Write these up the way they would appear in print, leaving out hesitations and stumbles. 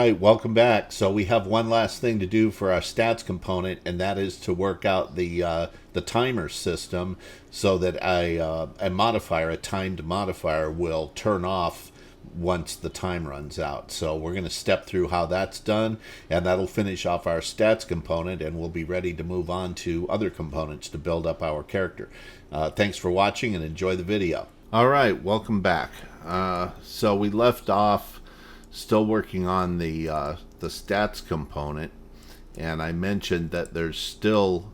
right, welcome back. So we have one last thing to do for our stats component, and that is to work out the timer system so that a modifier, a timed modifier, will turn off once the time runs out. So we're going to step through how that's done, and that'll finish off our stats component, and we'll be ready to move on to other components to build up our character. Thanks for watching, and enjoy the video. All right, welcome back. So we left off still working on the stats component, and I mentioned that there's still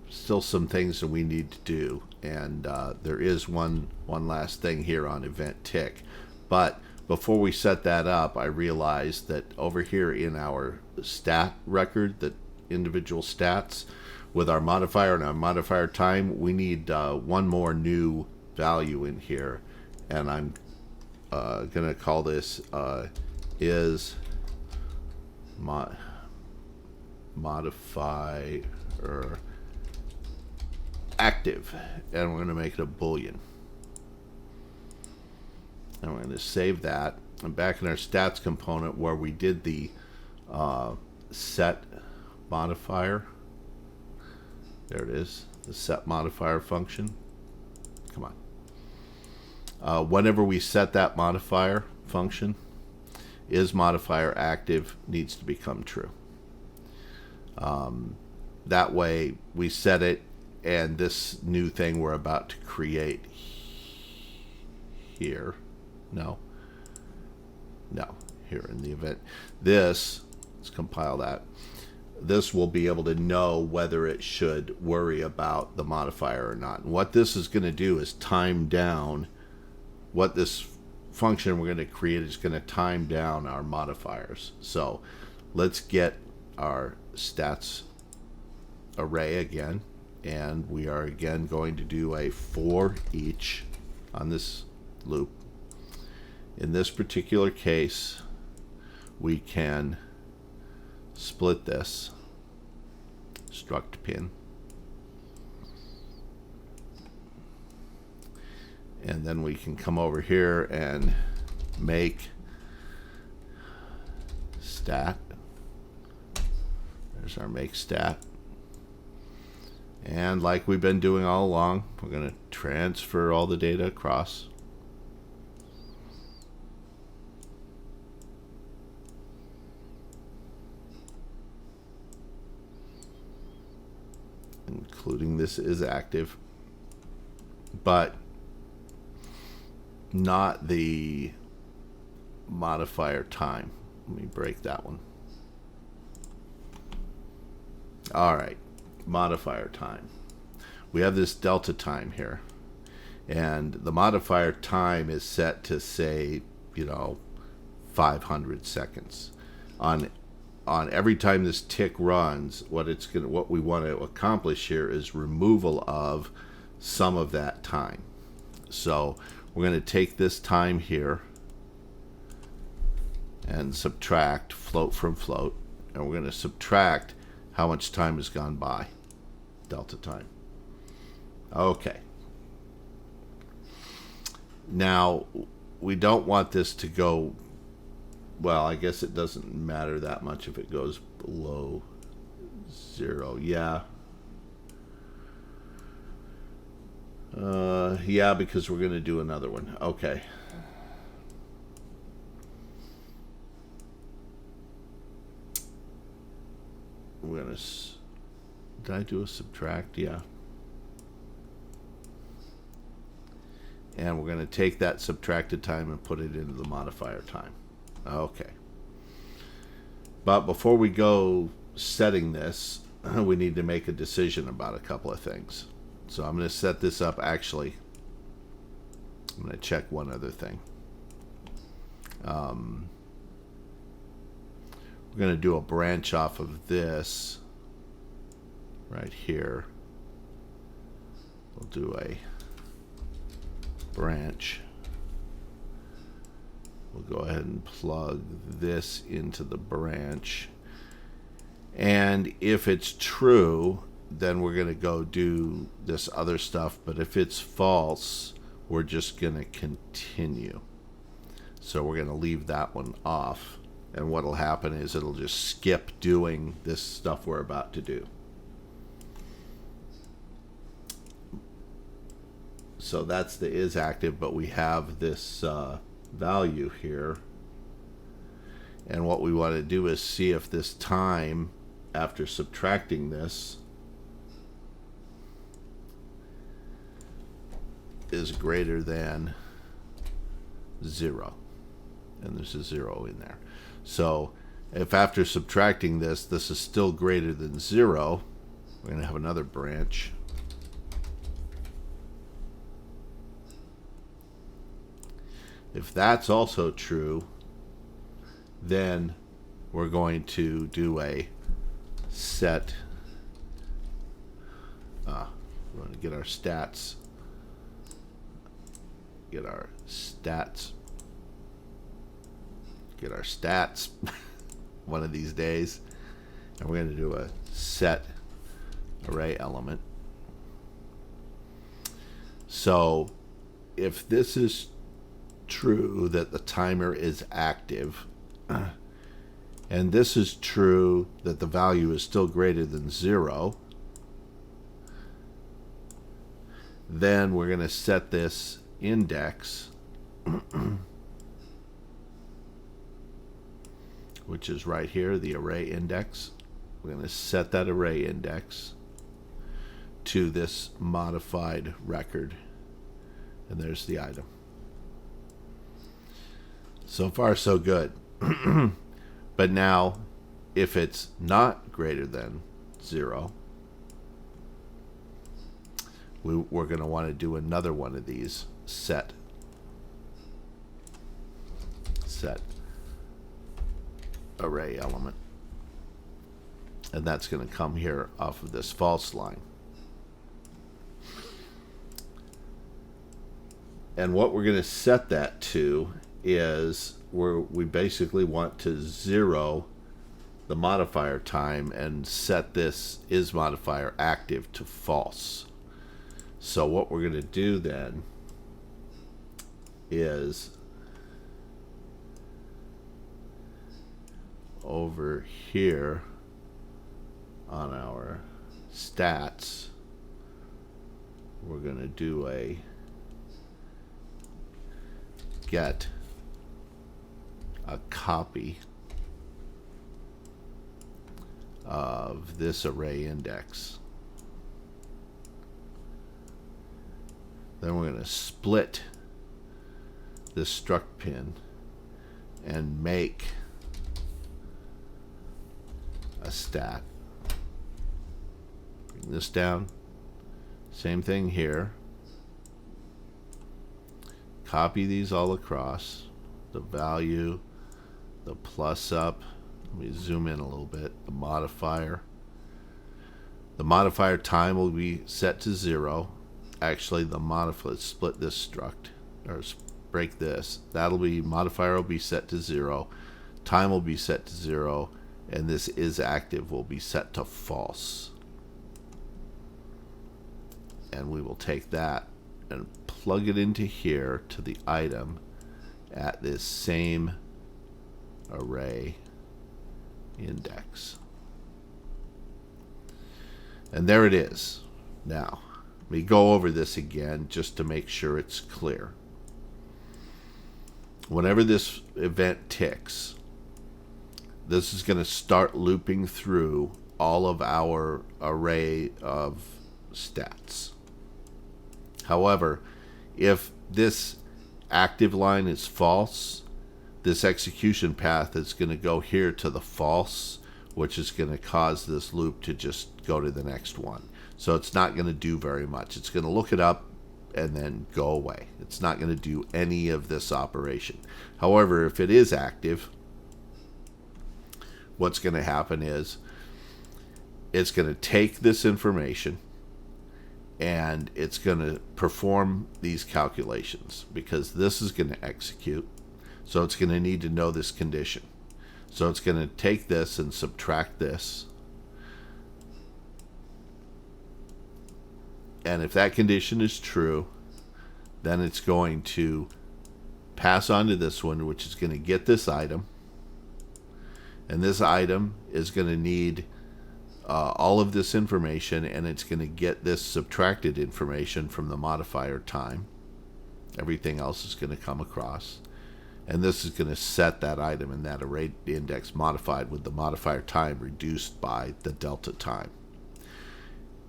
some things that we need to do, and there is one last thing here on event tick. But before we set that up, I realized that over here in our stat record, the individual stats with our modifier and our modifier time, we need one more new value in here, and I'm gonna call this is modifier active, and we're going to make it a boolean, and we're going to save that. And back in our stats component where we did the set modifier, there it is, the set modifier function. Come on. Whenever we set that modifier function, is modifier active needs to become true. That way we set it, and this new thing we're about to create here, here in the event, let's compile that. This will be able to know whether it should worry about the modifier or not. And what this is going to do is time down what this function we're going to create is going to time down our modifiers. So let's get our stats array again, and we are again going to do a for each on this loop. In this particular case, we can split this struct pin, and then we can come over here and make stat. There's our make stat, and like we've been doing all along, we're going to transfer all the data across. Including this is active, but not the modifier time. Let me break that one. All right, modifier time. We have this delta time here, and the modifier time is set to say, 500 seconds. On every time this tick runs, what we want to accomplish here is removal of some of that time. So we're going to take this time here and subtract float from float, and we're going to subtract how much time has gone by, delta time. Okay. Now, we don't want this to go, well, I guess it doesn't matter that much if it goes below 0. Yeah. Yeah, because we're going to do another one. Okay. We're going to... Did I do a subtract? Yeah. And we're going to take that subtracted time and put it into the modifier time. Okay. But before we go setting this, we need to make a decision about a couple of things. So I'm going to set this up. Actually, I'm going to check one other thing. We're going to do a branch off of this right here. We'll do a branch. We'll go ahead and plug this into the branch. And if it's true, then we're going to go do this other stuff. But if it's false, we're just going to continue. So we're going to leave that one off. And what will happen is it'll just skip doing this stuff we're about to do. So that's the is active, but we have this value here. And what we want to do is see if this time, after subtracting this, is greater than 0. And there's a 0 in there. So if after subtracting this, this is still greater than 0, we're going to have another branch. If that's also true, then we're going to do a set. We're going to get our stats. Get our stats one of these days, and we're going to do a set array element. So if this is true that the timer is active, and this is true that the value is still greater than 0, then we're going to set this index which is right here, the array index. We're going to set that array index to this modified record, and there's the item. So far so good. But now if it's not greater than 0, we're going to want to do another one of these set array element, and that's going to come here off of this false line. And what we're going to set that to is we basically want to 0 the modifier time and set this is modifier active to false. So what we're going to do then is over here on our stats, we're going to do a get a copy of this array index. Then we're going to split this struct pin and make a stat. Bring this down. Same thing here. Copy these all across. The value, the plus up. Let me zoom in a little bit. The modifier. The modifier time will be set to 0. Actually, the modifier, let's split this struct, or break this. That'll be, modifier will be set to 0. Time will be set to 0. And this is active will be set to false. And we will take that and plug it into here to the item at this same array index. And there it is. Now, let me go over this again just to make sure it's clear. Whenever this event ticks, this is going to start looping through all of our array of stats. However, if this active line is false, this execution path is going to go here to the false, which is going to cause this loop to just go to the next one. So it's not going to do very much. It's going to look it up and then go away. It's not going to do any of this operation. However, if it is active, what's going to happen is it's going to take this information and it's going to perform these calculations, because this is going to execute. So it's going to need to know this condition. So it's going to take this and subtract this. And if that condition is true, then it's going to pass on to this one, which is going to get this item. And this item is going to need all of this information, and it's going to get this subtracted information from the modifier time. Everything else is going to come across. And this is going to set that item in that array index modified with the modifier time reduced by the delta time.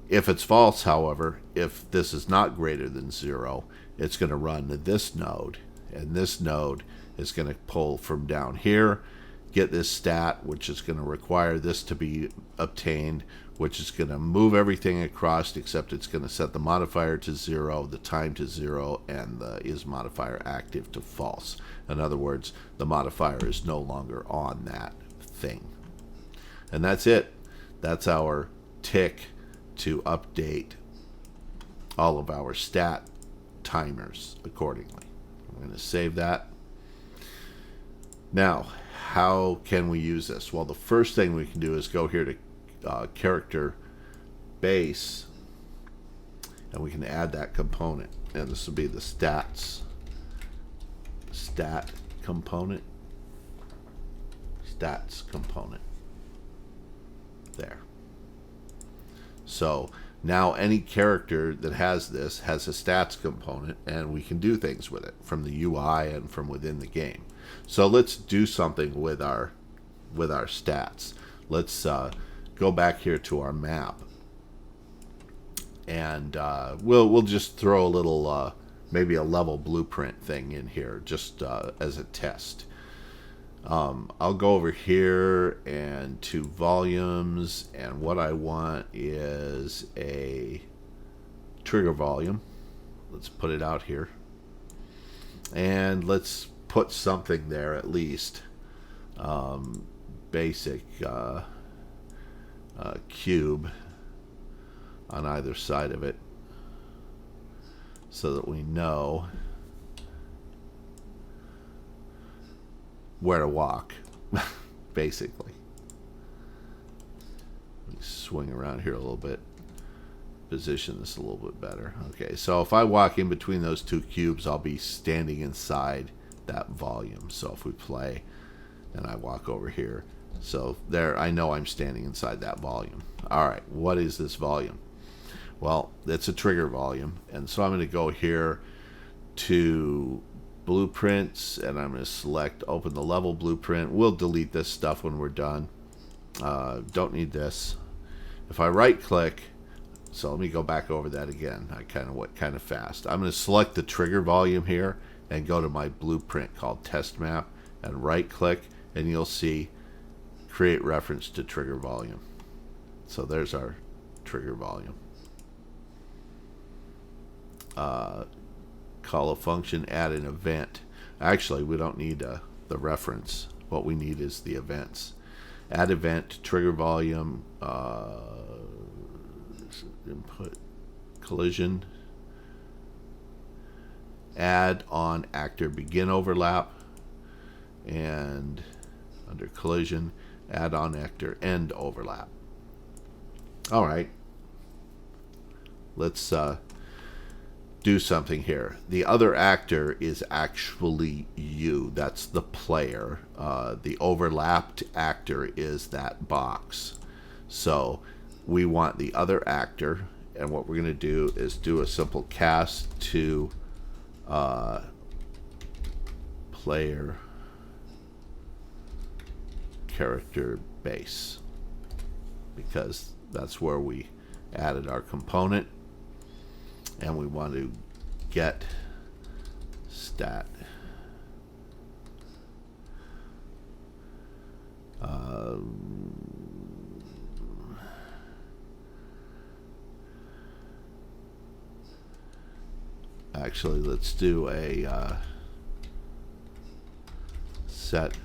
If it's false, however, if this is not greater than 0, it's going to run to this node. And this node is going to pull from down here, get this stat, which is going to require this to be obtained, which is going to move everything across, except it's going to set the modifier to 0, the time to 0, and the is modifier active to false. In other words, the modifier is no longer on that thing. And that's it. That's our tick to update all of our stat timers accordingly. I'm going to save that. Now, how can we use this? Well, the first thing we can do is go here to character base, and we can add that component. And this will be the stat component. Stats component. There. So now any character that has this has a stats component, and we can do things with it from the UI and from within the game. So let's do something with our stats. Let's go back here to our map, and we'll just throw a little maybe a level blueprint thing in here just as a test. I'll go over here and to volumes, and what I want is a trigger volume. Let's put it out here, and let's put something there at least. Basic cube on either side of it, so that we know where to walk, basically. Let me swing around here a little bit, position this a little bit better. Okay, so if I walk in between those two cubes, I'll be standing inside that volume. So if we play and I walk over here, so there I know I'm standing inside that volume. Alright, what is this volume? Well, it's a trigger volume, and so I'm going to go here to blueprints, and I'm going to select open the level blueprint. We'll delete this stuff when we're done. Don't need this. If I right click, so let me go back over that again. I went kind of fast. I'm going to select the trigger volume here and go to my blueprint called test map and right click, and you'll see create reference to trigger volume. So there's our trigger volume. Call a function, add an event. Actually, we don't need the reference. What we need is the events. Add event, trigger volume, input collision, add on actor begin overlap, and under collision, add on actor end overlap. All right, let's do something here. The other actor is actually you. That's the player. The overlapped actor is that box. So we want the other actor, and what we're going to do is do a simple cast to player character base, because that's where we added our component, and we want to get stat actually let's do a set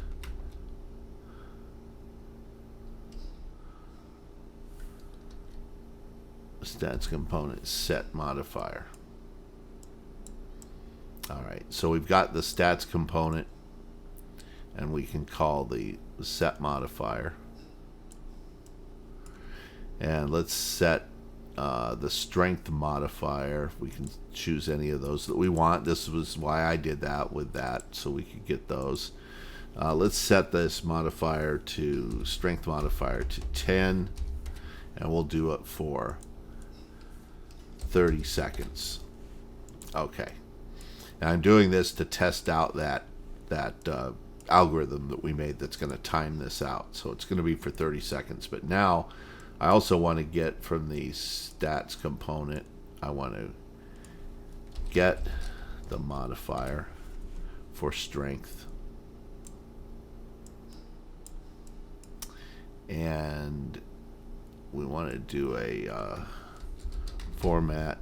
stats component set modifier. Alright, so we've got the stats component, and we can call the set modifier, and let's set the strength modifier. We can choose any of those that we want. This was why I did that with that, so we could get those. Let's set this modifier to strength modifier to 10, and we'll do it for 30 seconds. Okay. And I'm doing this to test out that algorithm that we made that's going to time this out. So it's going to be for 30 seconds. But now I also want to get from the stats component, I want to get the modifier for strength. And we want to do a format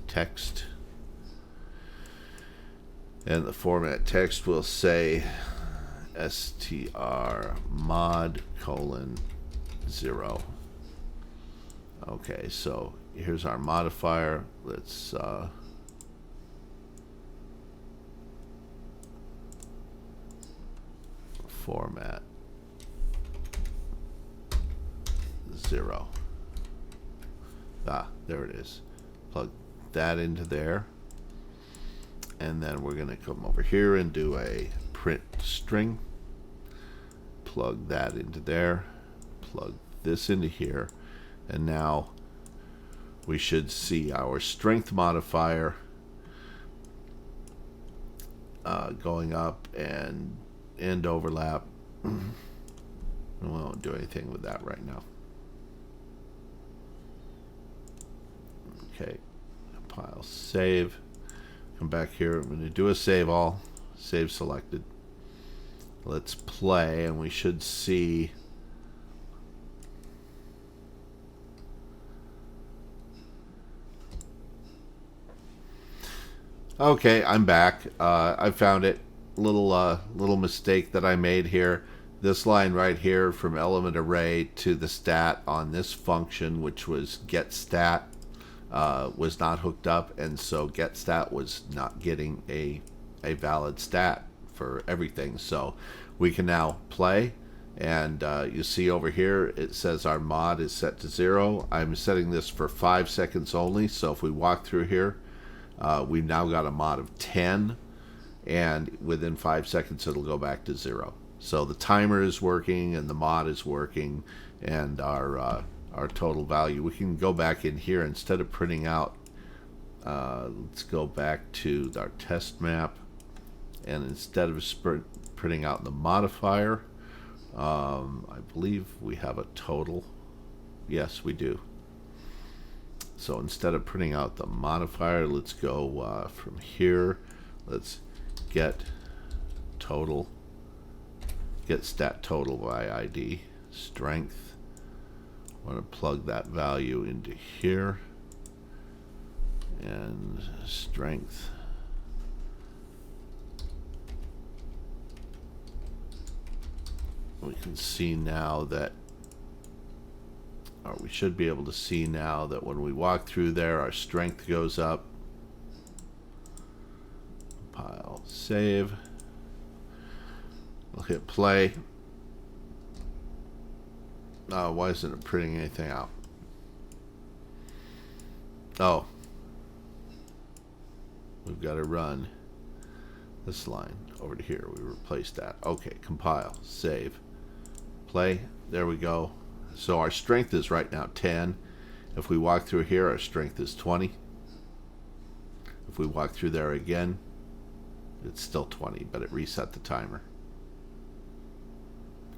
text. And the format text will say str mod : 0. Okay, so here's our modifier. Let's format 0. There it is. Plug that into there. And then we're going to come over here and do a print string. Plug that into there. Plug this into here. And now we should see our strength modifier going up and end overlap. We won't do anything with that right now. Okay, compile, save. Come back here. I'm going to do a save all. Save selected. Let's play, and we should see okay, I'm back. I found it. Little mistake that I made here. This line right here from element array to the stat on this function, which was get stat, was not hooked up, and so get stat was not getting a valid stat for everything. So we can now play, and you see over here it says our mod is set to 0. I'm setting this for 5 seconds only, so if we walk through here, we've now got a mod of 10, and within 5 seconds it'll go back to 0. So the timer is working and the mod is working, and our total value. We can go back in here instead of printing out. Let's go back to our test map, and instead of printing out the modifier, I believe we have a total. Yes, we do. So instead of printing out the modifier, let's go from here. Let's get total. Get stat total by ID. Strength. I want to plug that value into here. And strength. We can see now that, or we should be able to see now that when we walk through there, our strength goes up. Compile, save. We'll hit play. Why isn't it printing anything out? Oh. We've got to run this line over to here. We replaced that. Okay, compile, save, play. There we go. So our strength is right now 10. If we walk through here, our strength is 20. If we walk through there again, it's still 20, but it reset the timer.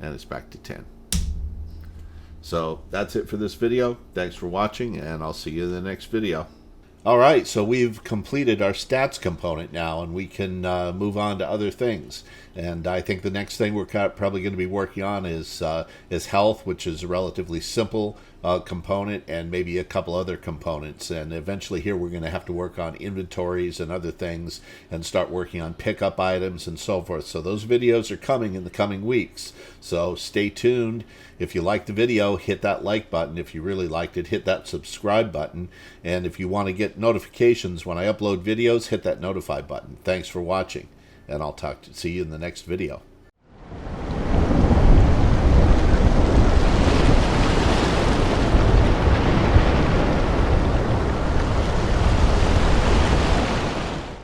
And it's back to 10. So that's it for this video. Thanks for watching, and I'll see you in the next video. All right, so we've completed our stats component now, and we can move on to other things. And I think the next thing we're probably going to be working on is health, which is a relatively simple component, and maybe a couple other components. And eventually here we're going to have to work on inventories and other things and start working on pickup items and so forth. So those videos are coming in the coming weeks. So stay tuned. If you liked the video, hit that like button. If you really liked it, hit that subscribe button. And if you want to get notifications when I upload videos, hit that notify button. Thanks for watching, and I'll see you in the next video.